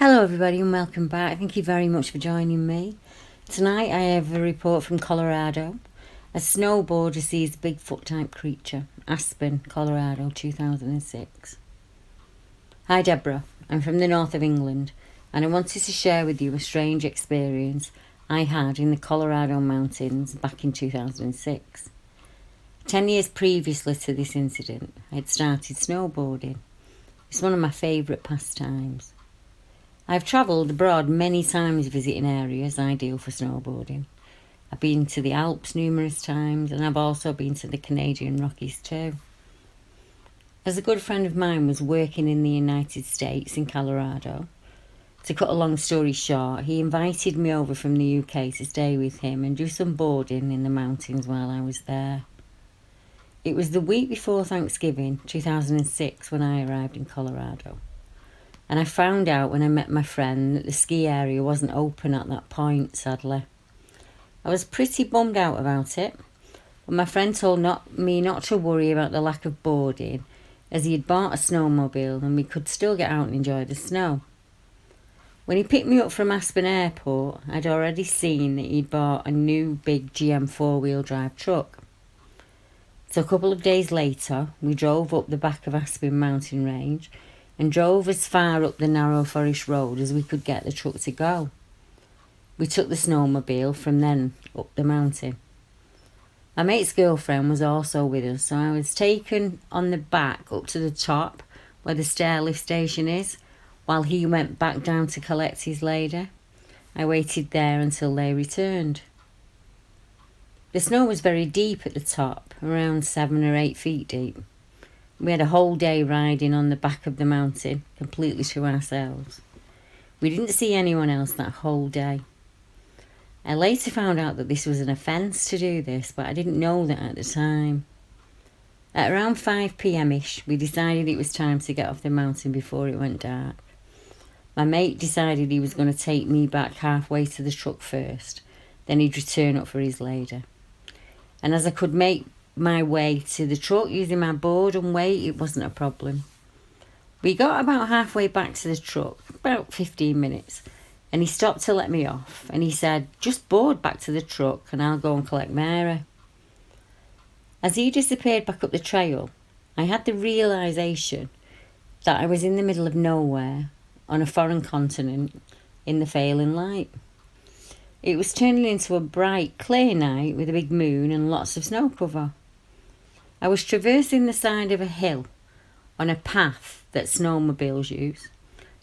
Hello everybody and welcome back. Thank you very much for joining me. Tonight I have a report from Colorado. A snowboarder sees a Bigfoot type creature. Aspen, Colorado, 2006. Hi Deborah, I'm from the north of England and I wanted to share with you a strange experience I had in the Colorado mountains back in 2006. 10 years previously to this incident, I had started snowboarding. It's one of my favourite pastimes. I've travelled abroad many times visiting areas ideal for snowboarding. I've been to the Alps numerous times and I've also been to the Canadian Rockies too. As a good friend of mine was working in the United States in Colorado, to cut a long story short, he invited me over from the UK to stay with him and do some boarding in the mountains while I was there. It was the week before Thanksgiving, 2006, when I arrived in Colorado. And I found out when I met my friend that the ski area wasn't open at that point, sadly. I was pretty bummed out about it, but my friend told me not to worry about the lack of boarding, as he had bought a snowmobile and we could still get out and enjoy the snow. When he picked me up from Aspen Airport, I'd already seen that he'd bought a new big GM four-wheel drive truck. So a couple of days later, we drove up the back of Aspen mountain range and drove as far up the narrow forest road as we could get the truck to go. We took the snowmobile from then up the mountain. My mate's girlfriend was also with us, so I was taken on the back up to the top where the stairlift station is, while he went back down to collect his lady. I waited there until they returned. The snow was very deep at the top, around 7 or 8 feet deep. We had a whole day riding on the back of the mountain, completely to ourselves. We didn't see anyone else that whole day. I later found out that this was an offence to do this, but I didn't know that at the time. At around 5 p.m-ish, we decided it was time to get off the mountain before it went dark. My mate decided he was going to take me back halfway to the truck first, then he'd return up for his lady. And as I could make my way to the truck using my board and weight, it wasn't a problem. We got about halfway back to the truck, about 15 minutes, and he stopped to let me off and he said, "Just board back to the truck and I'll go and collect Mary." As he disappeared back up the trail, I had the realisation that I was in the middle of nowhere on a foreign continent in the failing light. It was turning into a bright, clear night with a big moon and lots of snow cover. I was traversing the side of a hill on a path that snowmobiles use.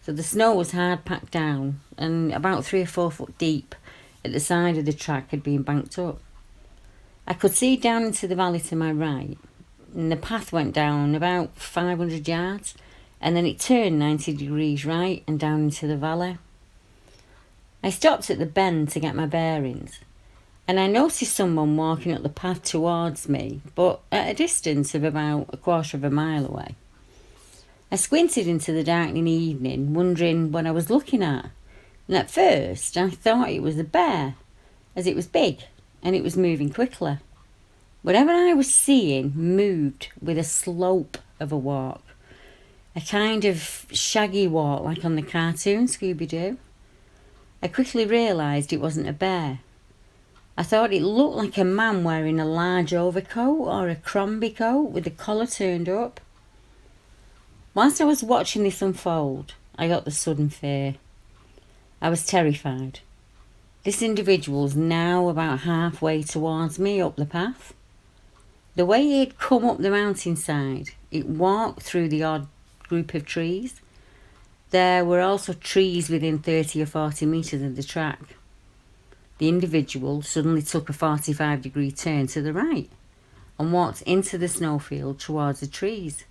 So the snow was hard packed down and about 3 or 4 foot deep at the side of the track had been banked up. I could see down into the valley to my right, and the path went down about 500 yards and then it turned 90 degrees right and down into the valley. I stopped at the bend to get my bearings, and I noticed someone walking up the path towards me, but at a distance of about a quarter of a mile away. I squinted into the darkening evening, wondering what I was looking at, and at first I thought it was a bear, as it was big and it was moving quickly. Whatever I was seeing moved with a slope of a walk, a kind of shaggy walk like on the cartoon Scooby Do. I quickly realised it wasn't a bear. I thought it looked like a man wearing a large overcoat or a crombie coat with the collar turned up. Whilst I was watching this unfold, I got the sudden fear. I was terrified. This individual's now about halfway towards me up the path. The way he had come up the mountainside, it walked through the odd group of trees. There were also trees within 30 or 40 metres of the track. The individual suddenly took a 45-degree turn to the right and walked into the snowfield towards the trees.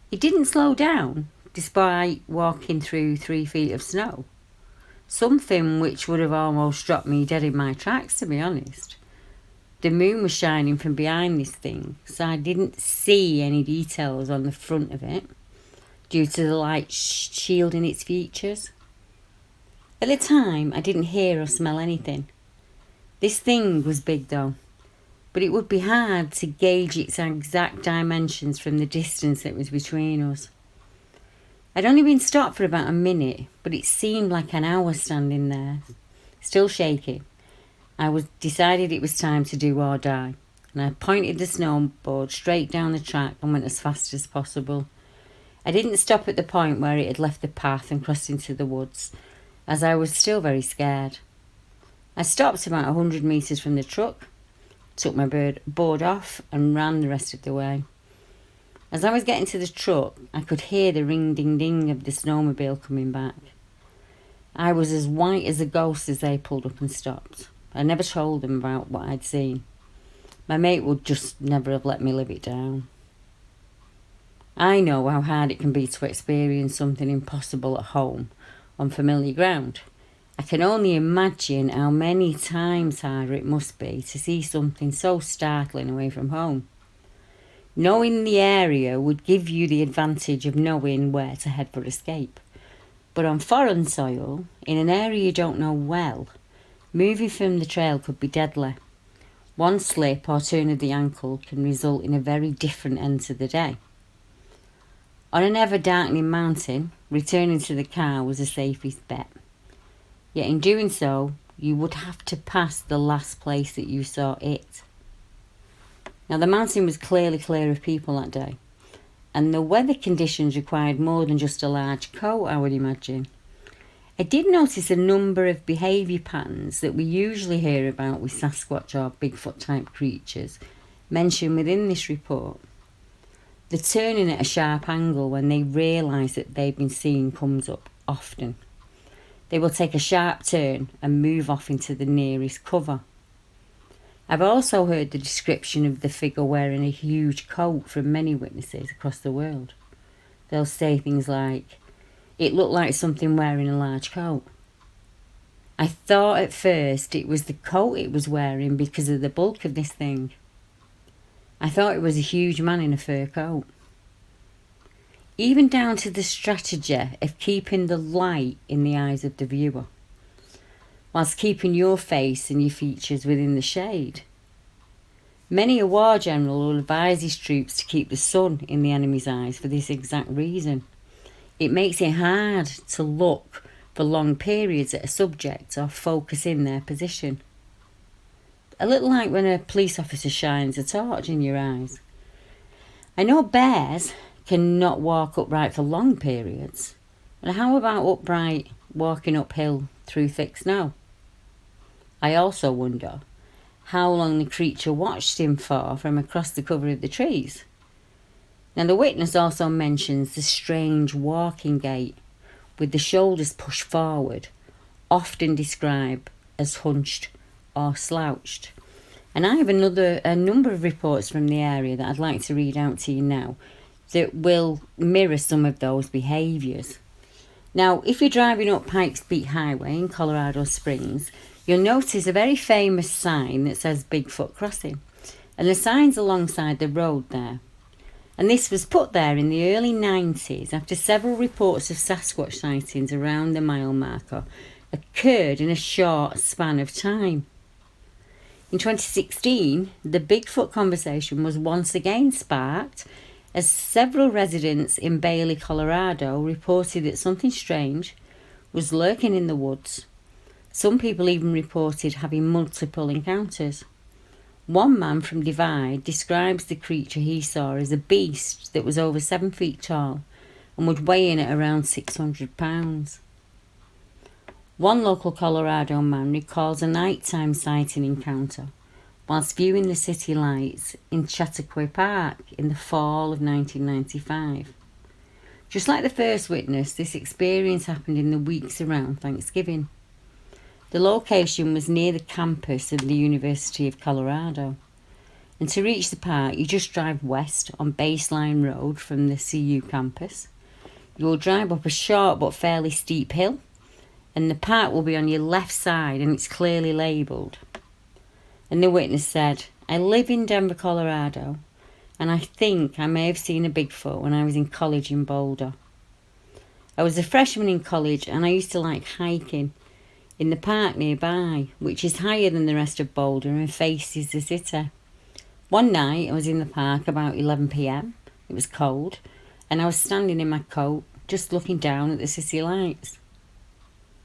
He didn't slow down despite walking through 3 feet of snow, something which would have almost dropped me dead in my tracks, to be honest. The moon was shining from behind this thing, so I didn't see any details on the front of it due to the light shielding its features. At the time, I didn't hear or smell anything. This thing was big though, but it would be hard to gauge its exact dimensions from the distance that was between us. I'd only been stopped for about a minute, but it seemed like an hour standing there, still shaking. Decided it was time to do or die, and I pointed the snowboard straight down the track and went as fast as possible. I didn't stop at the point where it had left the path and crossed into the woods, as I was still very scared. I stopped about 100 metres from the truck, took my board off and ran the rest of the way. As I was getting to the truck, I could hear the ring-ding-ding of the snowmobile coming back. I was as white as a ghost as they pulled up and stopped. I never told them about what I'd seen. My mate would just never have let me live it down. I know how hard it can be to experience something impossible at home, on familiar ground. I can only imagine how many times harder it must be to see something so startling away from home. Knowing the area would give you the advantage of knowing where to head for escape. But on foreign soil, in an area you don't know well, moving from the trail could be deadly. One slip or turn of the ankle can result in a very different end to the day. On an ever-darkening mountain, returning to the car was the safest bet. Yet in doing so, you would have to pass the last place that you saw it. Now, the mountain was clearly clear of people that day, and the weather conditions required more than just a large coat, I would imagine. I did notice a number of behaviour patterns that we usually hear about with Sasquatch or Bigfoot type creatures mentioned within this report. The turning at a sharp angle when they realise that they've been seen comes up often. They will take a sharp turn and move off into the nearest cover. I've also heard the description of the figure wearing a huge coat from many witnesses across the world. They'll say things like, "It looked like something wearing a large coat." I thought at first it was the coat it was wearing because of the bulk of this thing. I thought it was a huge man in a fur coat. Even down to the strategy of keeping the light in the eyes of the viewer, whilst keeping your face and your features within the shade. Many a war general will advise his troops to keep the sun in the enemy's eyes for this exact reason. It makes it hard to look for long periods at a subject or focus in their position. A little like when a police officer shines a torch in your eyes. I know bears cannot walk upright for long periods, but how about upright walking uphill through thick snow? I also wonder how long the creature watched him for from across the cover of the trees. Now, the witness also mentions the strange walking gait with the shoulders pushed forward, often described as hunched or slouched. And I have a number of reports from the area that I'd like to read out to you now that will mirror some of those behaviours. Now, if you're driving up Pikes Peak Highway in Colorado Springs, you'll notice a very famous sign that says Bigfoot Crossing. And the sign's alongside the road there. And this was put there in the early 90s after several reports of Sasquatch sightings around the mile marker occurred in a short span of time. In 2016, the Bigfoot conversation was once again sparked as several residents in Bailey, Colorado reported that something strange was lurking in the woods. Some people even reported having multiple encounters. One man from Divide describes the creature he saw as a beast that was over 7 feet tall and would weigh in at around 600 pounds. One local Colorado man recalls a nighttime sighting encounter whilst viewing the city lights in Chautauqua Park in the fall of 1995. Just like the first witness, this experience happened in the weeks around Thanksgiving. The location was near the campus of the University of Colorado. And to reach the park, you just drive west on Baseline Road from the CU campus. You'll drive up a short but fairly steep hill, and the park will be on your left side and it's clearly labelled. And the witness said, "I live in Denver, Colorado, and I think I may have seen a Bigfoot when I was in college in Boulder. I was a freshman in college and I used to like hiking in the park nearby, which is higher than the rest of Boulder and faces the city. One night I was in the park about 11 p.m. It was cold and I was standing in my coat just looking down at the city lights.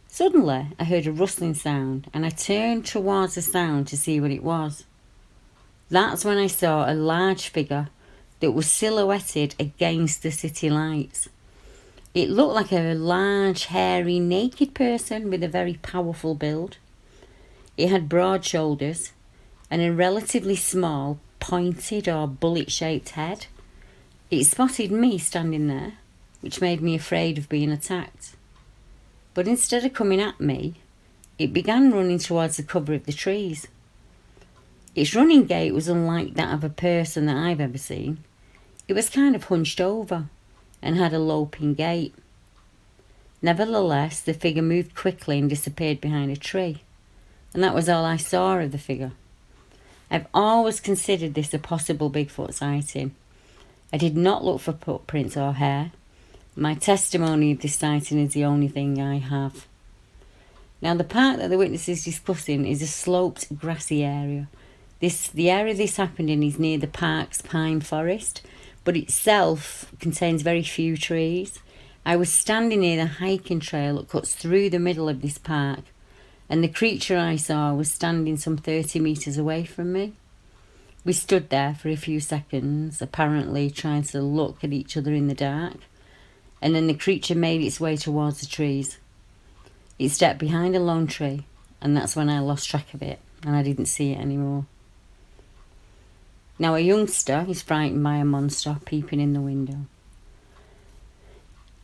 Suddenly, I heard a rustling sound and I turned towards the sound to see what it was. That's when I saw a large figure that was silhouetted against the city lights. It looked like a large, hairy, naked person with a very powerful build. It had broad shoulders and a relatively small, pointed or bullet-shaped head. It spotted me standing there, which made me afraid of being attacked. But instead of coming at me, it began running towards the cover of the trees. Its running gait was unlike that of a person that I've ever seen. It was kind of hunched over and had a loping gait. Nevertheless, the figure moved quickly and disappeared behind a tree, and that was all I saw of the figure. I've always considered this a possible Bigfoot sighting. I did not look for footprints or hair. My testimony of this sighting is the only thing I have. Now, the park that the witness is discussing is a sloped, grassy area. The area this happened in is near the park's pine forest, but itself contains very few trees. I was standing near the hiking trail that cuts through the middle of this park, and the creature I saw was standing some 30 metres away from me. We stood there for a few seconds, apparently trying to look at each other in the dark, and then the creature made its way towards the trees. It stepped behind a lone tree, and that's when I lost track of it, and I didn't see it anymore. Now, a youngster is frightened by a monster peeping in the window.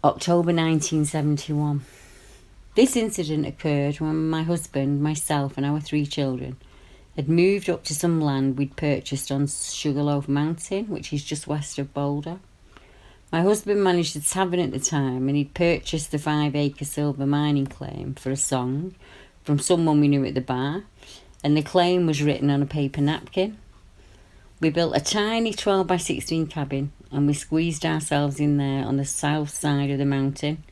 October 1971. This incident occurred when my husband, myself and our 3 children had moved up to some land we'd purchased on Sugarloaf Mountain, which is just west of Boulder. My husband managed a tavern at the time, and he'd purchased the 5-acre silver mining claim for a song from someone we knew at the bar, and the claim was written on a paper napkin. We built a tiny 12 by 16 cabin, and we squeezed ourselves in there on the south side of the mountain,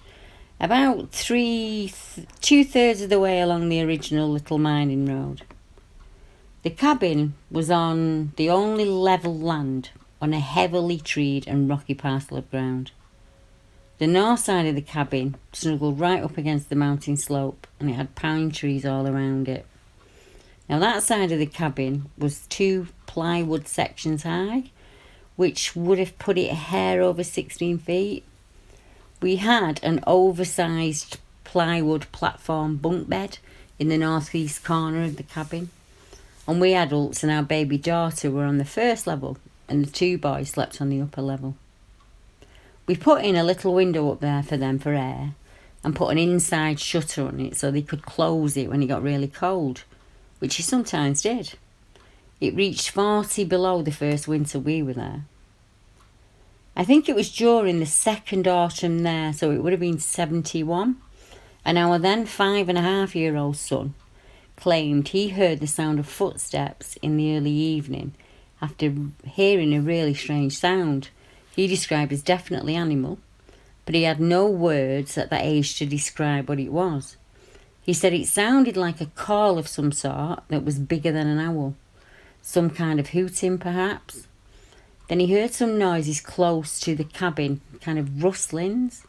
about 2/3 of the way along the original little mining road. The cabin was on the only level land on a heavily treed and rocky parcel of ground. The north side of the cabin snuggled right up against the mountain slope, and it had pine trees all around it. Now, that side of the cabin was 2 plywood sections high, which would have put it a hair over 16 feet. We had an oversized plywood platform bunk bed in the northeast corner of the cabin, and we adults and our baby daughter were on the first level, and the 2 boys slept on the upper level. We put in a little window up there for them for air, and put an inside shutter on it so they could close it when it got really cold, which he sometimes did. It reached 40 below the first winter we were there. I think it was during the second autumn there, so it would have been 71, and our then 5.5-year-old son claimed he heard the sound of footsteps in the early evening after hearing a really strange sound. He described as definitely animal, but he had no words at that age to describe what it was. He said it sounded like a call of some sort that was bigger than an owl, some kind of hooting perhaps. Then he heard some noises close to the cabin, kind of rustlings.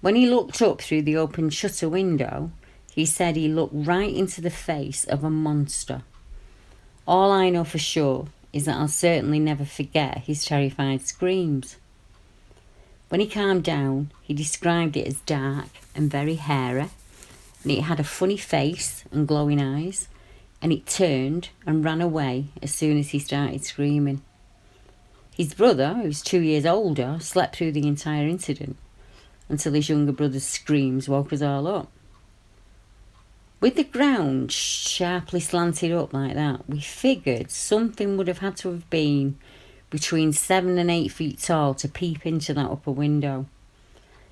When he looked up through the open shutter window, he said he looked right into the face of a monster. All I know for sure is that I'll certainly never forget his terrified screams. When he calmed down, he described it as dark and very hairy, and it had a funny face and glowing eyes, and it turned and ran away as soon as he started screaming. His brother, who's 2 years older, slept through the entire incident until his younger brother's screams woke us all up. With the ground sharply slanted up like that, we figured something would have had to have been between 7 and 8 feet tall to peep into that upper window.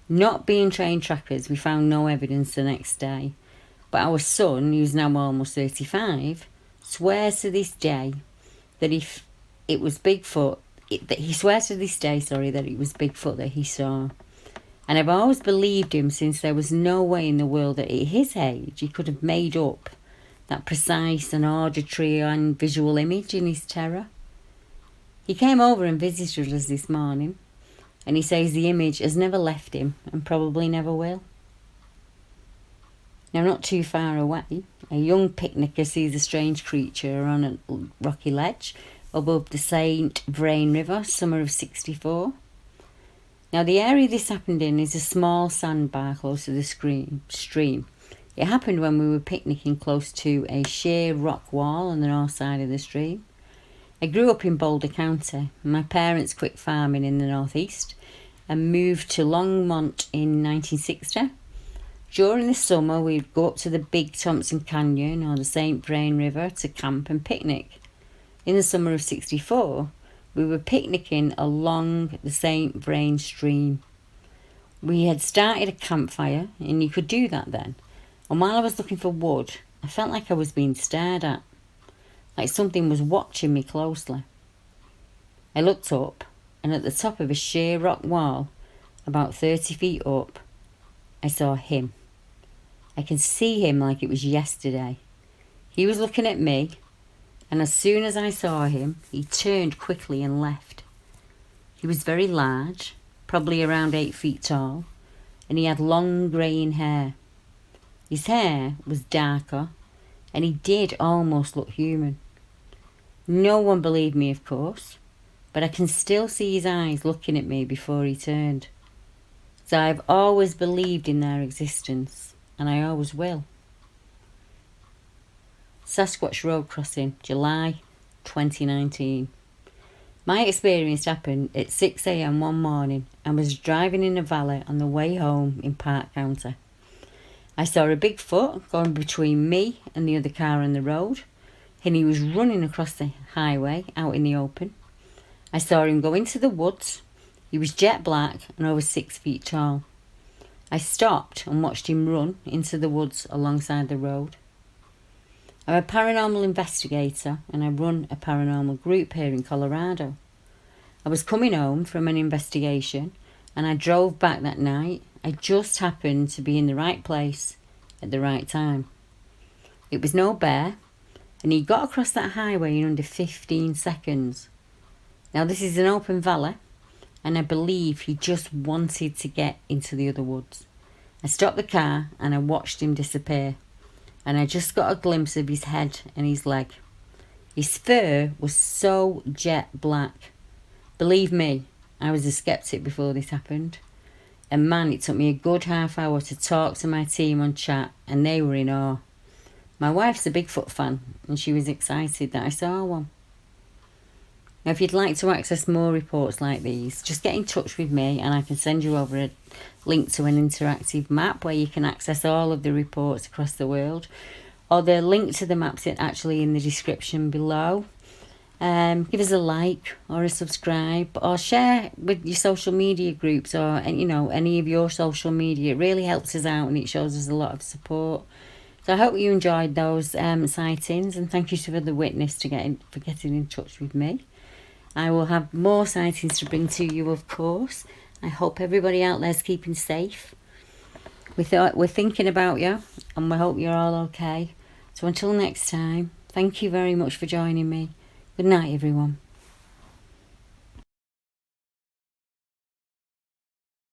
Not being trained trackers, we found no evidence the next day, but our son, who's now almost 35, swears to this day that if it was Bigfoot, that it was Bigfoot that he saw. And I've always believed him, since there was no way in the world that at his age he could have made up that precise and auditory and visual image in his terror. He came over and visited us this morning, and he says the image has never left him and probably never will. Now, not too far away, a young picnicker sees a strange creature on a rocky ledge above the St. Vrain River, summer of '64. Now, the area this happened in is a small sandbar close to the stream. It happened when we were picnicking close to a sheer rock wall on the north side of the stream. I grew up in Boulder County. My parents quit farming in the northeast and moved to Longmont in 1960. During the summer, we'd go up to the Big Thompson Canyon or the St. Vrain River to camp and picnic. In the summer of '64, we were picnicking along the St. Vrain stream. We had started a campfire, and you could do that then. And while I was looking for wood, I felt like I was being stared at, like something was watching me closely. I looked up, and at the top of a sheer rock wall, about 30 feet up, I saw him. I can see him like it was yesterday. He was looking at me, and as soon as I saw him, he turned quickly and left. He was very large, probably around 8 feet tall, and he had long greying hair. His hair was darker, and he did almost look human. No one believed me, of course, but I can still see his eyes looking at me before he turned. So I've always believed in their existence, and I always will. Sasquatch Road Crossing, July 2019. My experience happened at 6 a.m. one morning. I was driving in a valley on the way home in Park County. I saw a Bigfoot going between me and the other car on the road, and he was running across the highway out in the open. I saw him go into the woods. He was jet black and over 6 feet tall. I stopped and watched him run into the woods alongside the road. I'm a paranormal investigator, and I run a paranormal group here in Colorado. I was coming home from an investigation, and I drove back that night. I just happened to be in the right place at the right time. It was no bear, and he got across that highway in under 15 seconds. Now, this is an open valley, and I believe he just wanted to get into the other woods. I stopped the car and I watched him disappear, and I just got a glimpse of his head and his leg. His fur was so jet black. Believe me, I was a skeptic before this happened. And man, it took me a good half hour to talk to my team on chat, and they were in awe. My wife's a Bigfoot fan, and she was excited that I saw one. Now, if you'd like to access more reports like these, just get in touch with me and I can send you over a link to an interactive map where you can access all of the reports across the world. Or the link to the maps is actually in the description below. Give us a like or a subscribe, or share with your social media groups, or any of your social media. It really helps us out and it shows us a lot of support. So I hope you enjoyed those sightings, and thank you to the witness for getting in touch with me. I will have more sightings to bring to you, of course. I hope everybody out there's keeping safe. We're thinking about you, and we hope you're all okay. So until next time, thank you very much for joining me. Good night, everyone.